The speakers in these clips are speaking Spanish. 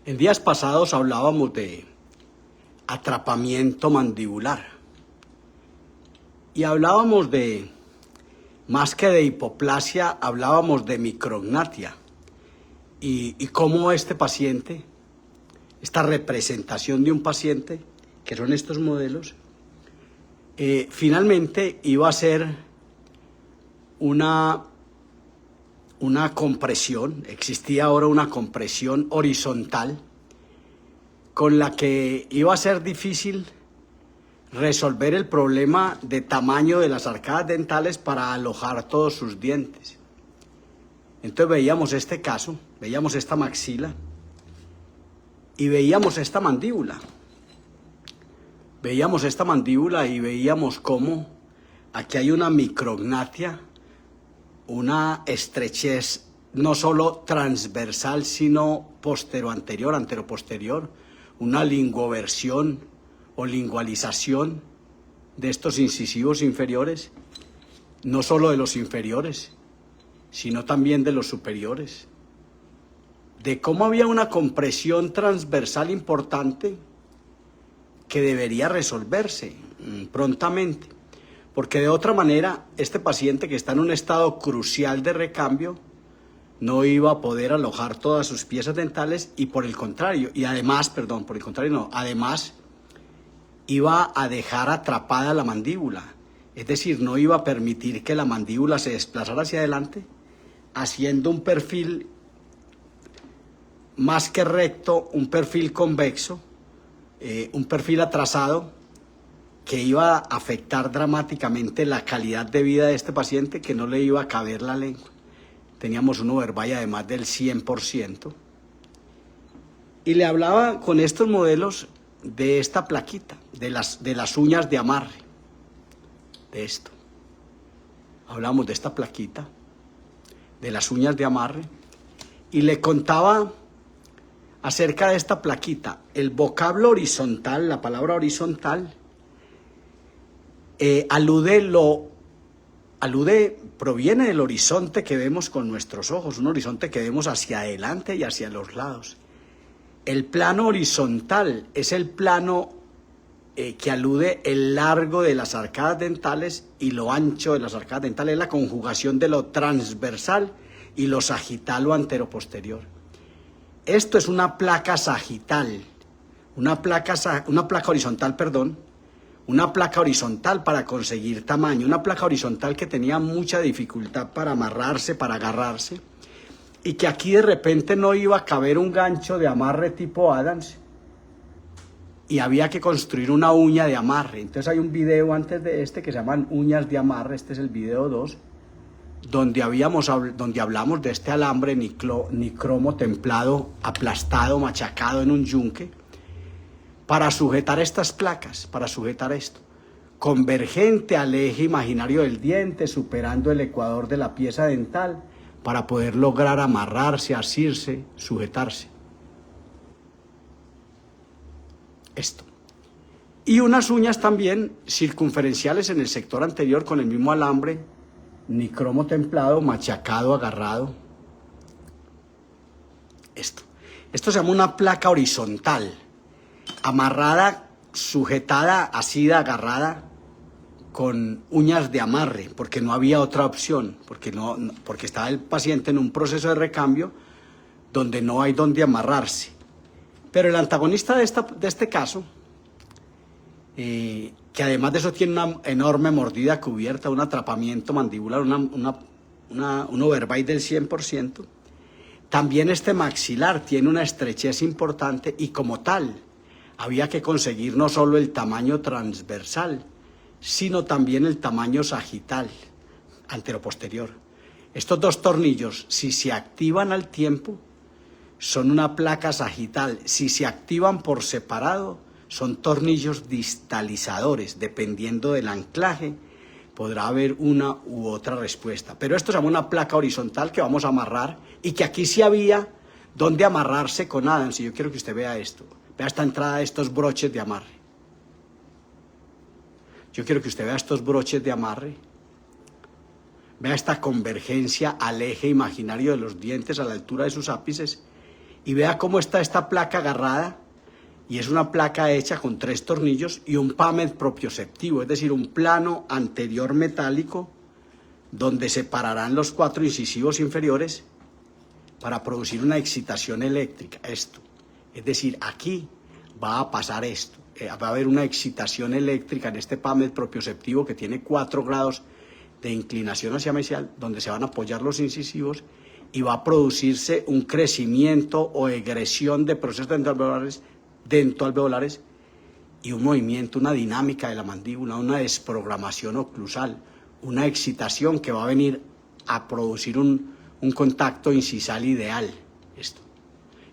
En días pasados hablábamos de atrapamiento mandibular y hablábamos de, más que de hipoplasia, hablábamos de micrognatia y cómo este paciente, esta representación de un paciente, que son estos modelos, finalmente iba a ser una compresión, existía ahora una compresión horizontal con la que iba a ser difícil resolver el problema de tamaño de las arcadas dentales para alojar todos sus dientes. Entonces veíamos este caso, veíamos esta maxila y veíamos esta mandíbula. Veíamos esta mandíbula y veíamos cómo aquí hay una micrognatia, una estrechez no solo transversal, sino postero-anterior, antero-posterior, una linguoversión o lingualización de estos incisivos inferiores, no solo de los inferiores, sino también de los superiores, de cómo había una compresión transversal importante que debería resolverse prontamente, porque de otra manera este paciente que está en un estado crucial de recambio no iba a poder alojar todas sus piezas dentales y además iba a dejar atrapada la mandíbula, es decir, no iba a permitir que la mandíbula se desplazara hacia adelante, haciendo un perfil más que recto, un perfil convexo, un perfil atrasado que iba a afectar dramáticamente la calidad de vida de este paciente, que no le iba a caber la lengua. Teníamos un overbite de más del 100%. Y le hablaba con estos modelos de esta plaquita, de las uñas de amarre, de esto. Hablamos de esta plaquita, de las uñas de amarre, y le contaba acerca de esta plaquita. El vocablo horizontal, la palabra horizontal, proviene del horizonte que vemos con nuestros ojos, un horizonte que vemos hacia adelante y hacia los lados. El plano horizontal es el plano que alude el largo de las arcadas dentales y lo ancho de las arcadas dentales, es la conjugación de lo transversal y lo sagital o anteroposterior. Esto es una placa sagital, una placa horizontal, una placa horizontal para conseguir tamaño, una placa horizontal que tenía mucha dificultad para amarrarse, para agarrarse, y que aquí de repente no iba a caber un gancho de amarre tipo Adams, y había que construir una uña de amarre. Entonces hay un video antes de este que se llaman uñas de amarre, este es el video 2, donde hablamos de este alambre nicromo templado, aplastado, machacado en un yunque, para sujetar estas placas, para sujetar esto, convergente al eje imaginario del diente, superando el ecuador de la pieza dental, para poder lograr amarrarse, asirse, sujetarse. Esto. Y unas uñas también circunferenciales en el sector anterior con el mismo alambre, nicromo templado, machacado, agarrado. Esto se llama una placa horizontal, amarrada, sujetada, asida, agarrada, con uñas de amarre, porque no había otra opción, porque estaba el paciente en un proceso de recambio donde no hay donde amarrarse. Pero el antagonista de este caso, que además de eso tiene una enorme mordida cubierta, un atrapamiento mandibular, un overbite del 100%, también este maxilar tiene una estrechez importante y como tal había que conseguir no solo el tamaño transversal, sino también el tamaño sagital, anteroposterior. Estos dos tornillos, si se activan al tiempo, son una placa sagital. Si se activan por separado, son tornillos distalizadores. Dependiendo del anclaje, podrá haber una u otra respuesta. Pero esto se llama una placa horizontal que vamos a amarrar y que aquí sí había donde amarrarse con Adams. Y yo quiero que usted vea esto. Vea esta entrada de estos broches de amarre. Yo quiero que usted vea estos broches de amarre. Vea esta convergencia al eje imaginario de los dientes a la altura de sus ápices Y vea cómo está esta placa agarrada, y es una placa hecha con 3 tornillos y un PAMED propioceptivo, es decir, un plano anterior metálico donde separarán los 4 incisivos inferiores para producir una excitación eléctrica, esto. Es decir, aquí va a pasar esto, va a haber una excitación eléctrica en este PAMED propioceptivo que tiene 4 grados de inclinación hacia mesial, donde se van a apoyar los incisivos y va a producirse un crecimiento o egresión de procesos dentoalveolares y un movimiento, una dinámica de la mandíbula, una desprogramación oclusal, una excitación que va a venir a producir un contacto incisal ideal. Esto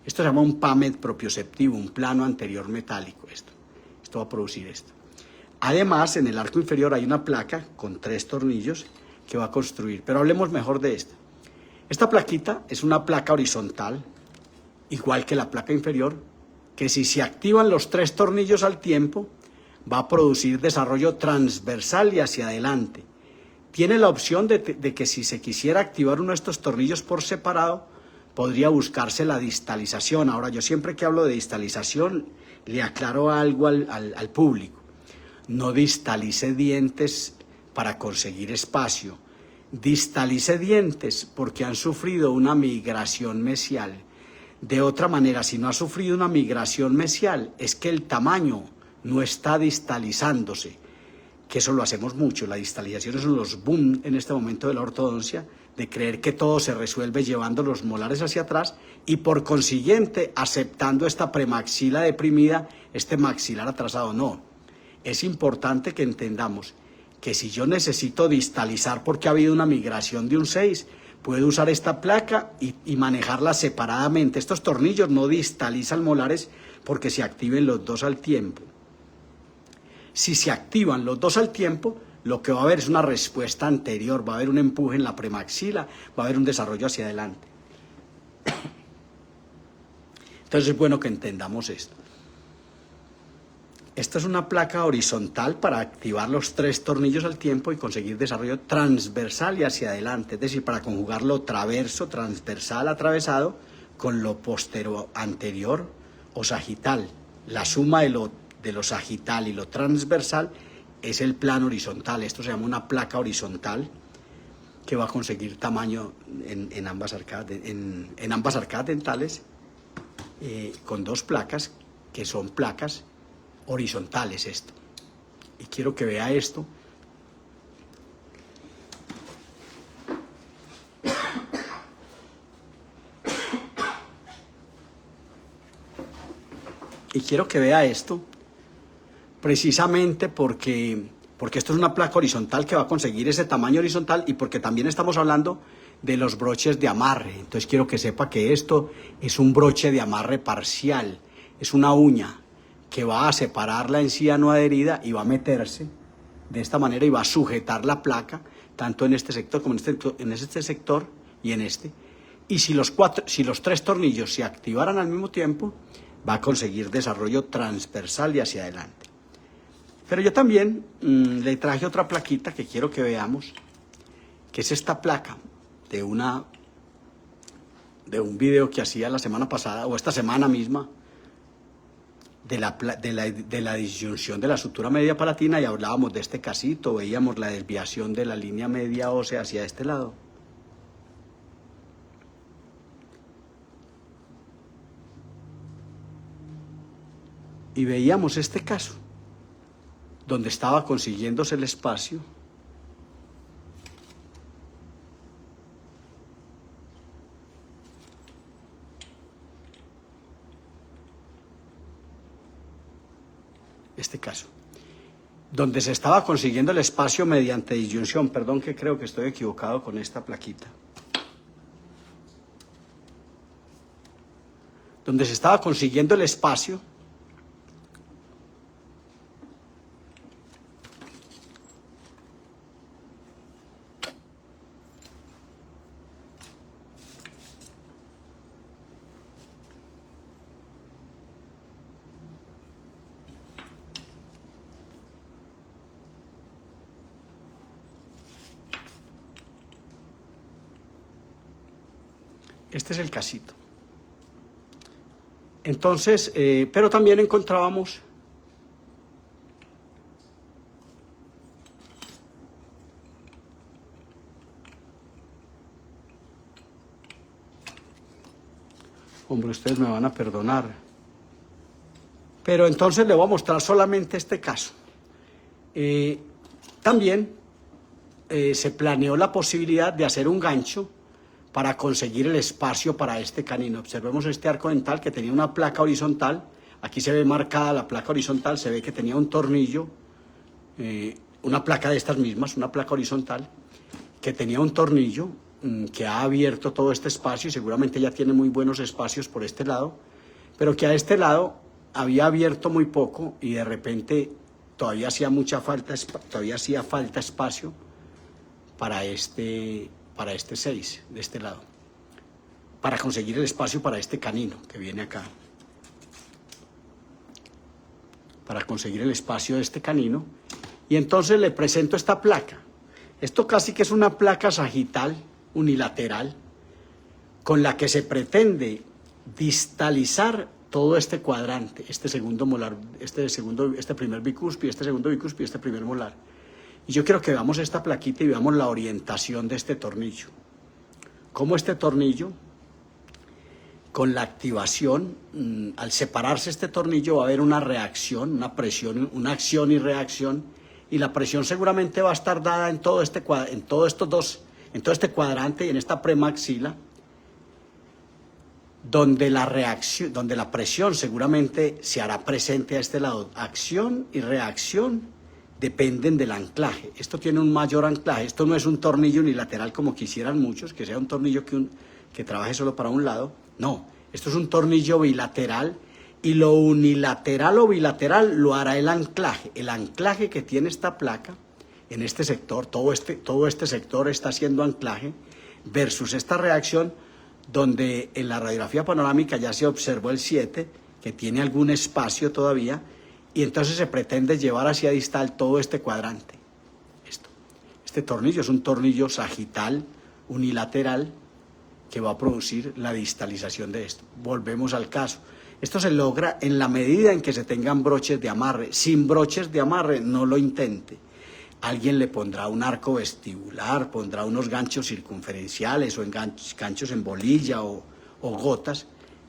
se llama un PAMED propioceptivo, un plano anterior metálico. Esto va a producir esto. Además, en el arco inferior hay una placa con 3 tornillos que va a construir, pero hablemos mejor de esta. Esta plaquita es una placa horizontal, igual que la placa inferior, que si se activan los 3 tornillos al tiempo, va a producir desarrollo transversal y hacia adelante. Tiene la opción de que si se quisiera activar uno de estos tornillos por separado, podría buscarse la distalización. Ahora, yo siempre que hablo de distalización, le aclaro algo al público. No distalice dientes para conseguir espacio. Distalice dientes porque han sufrido una migración mesial. De otra manera, si no ha sufrido una migración mesial, es que el tamaño no está distalizándose, que eso lo hacemos mucho. La distalización es uno de los boom en este momento de la ortodoncia, de creer que todo se resuelve llevando los molares hacia atrás y por consiguiente aceptando esta premaxila deprimida, este maxilar atrasado. No, es importante que entendamos que si yo necesito distalizar porque ha habido una migración de un 6, puedo usar esta placa y manejarla separadamente. Estos tornillos no distalizan molares porque se activen los 2 al tiempo. Si se activan los 2 al tiempo, lo que va a haber es una respuesta anterior, va a haber un empuje en la premaxila, va a haber un desarrollo hacia adelante. Entonces es bueno que entendamos esto. Esta es una placa horizontal para activar los 3 tornillos al tiempo y conseguir desarrollo transversal y hacia adelante, es decir, para conjugar lo traverso, transversal, atravesado con lo posterior, anterior o sagital. La suma de lo sagital y lo transversal es el plano horizontal. Esto se llama una placa horizontal que va a conseguir tamaño en ambas arcadas dentales con 2 placas que son placas horizontales. Esto, y quiero que vea esto. Y quiero que vea esto precisamente porque esto es una placa horizontal que va a conseguir ese tamaño horizontal y porque también estamos hablando de los broches de amarre. Entonces quiero que sepa que esto es un broche de amarre parcial, es una uña que va a separar la encía no adherida y va a meterse de esta manera y va a sujetar la placa tanto en este sector como en este sector y en este. Y si los 3 tornillos se activaran al mismo tiempo, va a conseguir desarrollo transversal y hacia adelante. Pero yo también le traje otra plaquita que quiero que veamos, que es esta placa de un video que hacía la semana pasada, o esta semana misma, de la disyunción de la sutura media palatina, y hablábamos de este casito, veíamos la desviación de la línea media ósea hacia este lado. Y veíamos este caso, donde estaba consiguiéndose el espacio donde se estaba consiguiendo el espacio mediante disyunción. Perdón, que creo que estoy equivocado con esta plaquita. Donde se estaba consiguiendo el espacio este es el casito. Entonces, pero también encontrábamos hombre, ustedes me van a perdonar. Pero entonces le voy a mostrar solamente este caso. También se planeó la posibilidad de hacer un gancho para conseguir el espacio para este canino. Observemos este arco dental que tenía una placa horizontal. Aquí se ve marcada la placa horizontal, se ve que tenía un tornillo, una placa de estas mismas, una placa horizontal, que tenía un tornillo que ha abierto todo este espacio y seguramente ya tiene muy buenos espacios por este lado, pero que a este lado había abierto muy poco y de repente todavía hacía falta espacio para este 6 de este lado, para conseguir el espacio para este canino que viene acá, para conseguir el espacio de este canino. Y entonces le presento esta placa. Esto casi que es una placa sagital unilateral con la que se pretende distalizar todo este cuadrante, este segundo molar, este primer bicúspide, este segundo bicúspide, este primer molar. Y yo quiero que veamos esta plaquita y veamos la orientación de este tornillo. Cómo este tornillo, con la activación, al separarse este tornillo va a haber una reacción, una presión, una acción y reacción, y la presión seguramente va a estar dada en todo este cuadrante y en esta premaxila, donde la presión seguramente se hará presente a este lado. Acción y reacción dependen del anclaje. Esto tiene un mayor anclaje. Esto no es un tornillo unilateral como quisieran muchos, que sea un tornillo que trabaje solo para un lado. No, esto es un tornillo bilateral y lo unilateral o bilateral lo hará el anclaje. El anclaje que tiene esta placa en este sector, todo este sector está haciendo anclaje versus esta reacción donde en la radiografía panorámica ya se observó el 7, que tiene algún espacio todavía, y entonces se pretende llevar hacia distal todo este cuadrante. Este tornillo es un tornillo sagital unilateral que va a producir la distalización de esto. Volvemos al caso. Esto se logra en la medida en que se tengan broches de amarre. Sin broches de amarre, no lo intente. Alguien le pondrá un arco vestibular, pondrá unos ganchos circunferenciales o ganchos en bolilla o gotas.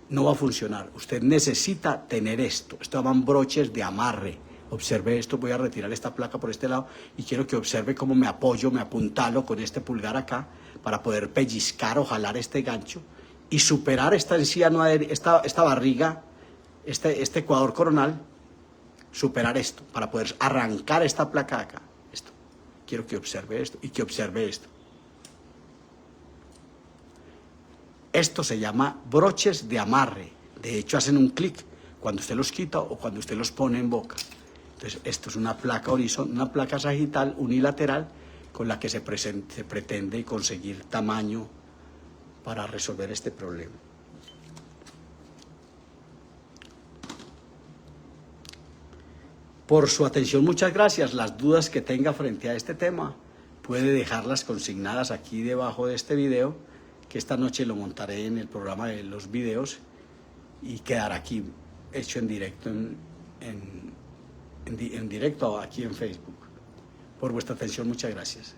No va a funcionar. Usted necesita tener esto. Esto llaman broches de amarre. Observe esto. Voy a retirar esta placa por este lado y quiero que observe cómo me apoyo, me apuntalo con este pulgar acá para poder pellizcar o jalar este gancho y superar esta encía, esta barriga, este ecuador coronal, superar esto para poder arrancar esta placa acá. Quiero que observe esto y que observe esto. Esto se llama broches de amarre. De hecho, hacen un clic cuando usted los quita o cuando usted los pone en boca. Entonces, esto es una placa una placa sagital unilateral con la que se pretende conseguir tamaño para resolver este problema. Por su atención, muchas gracias. Las dudas que tenga frente a este tema puede dejarlas consignadas aquí debajo de este video, que esta noche lo montaré en el programa de los videos y quedará aquí hecho en directo, en directo aquí en Facebook. Por vuestra atención, muchas gracias.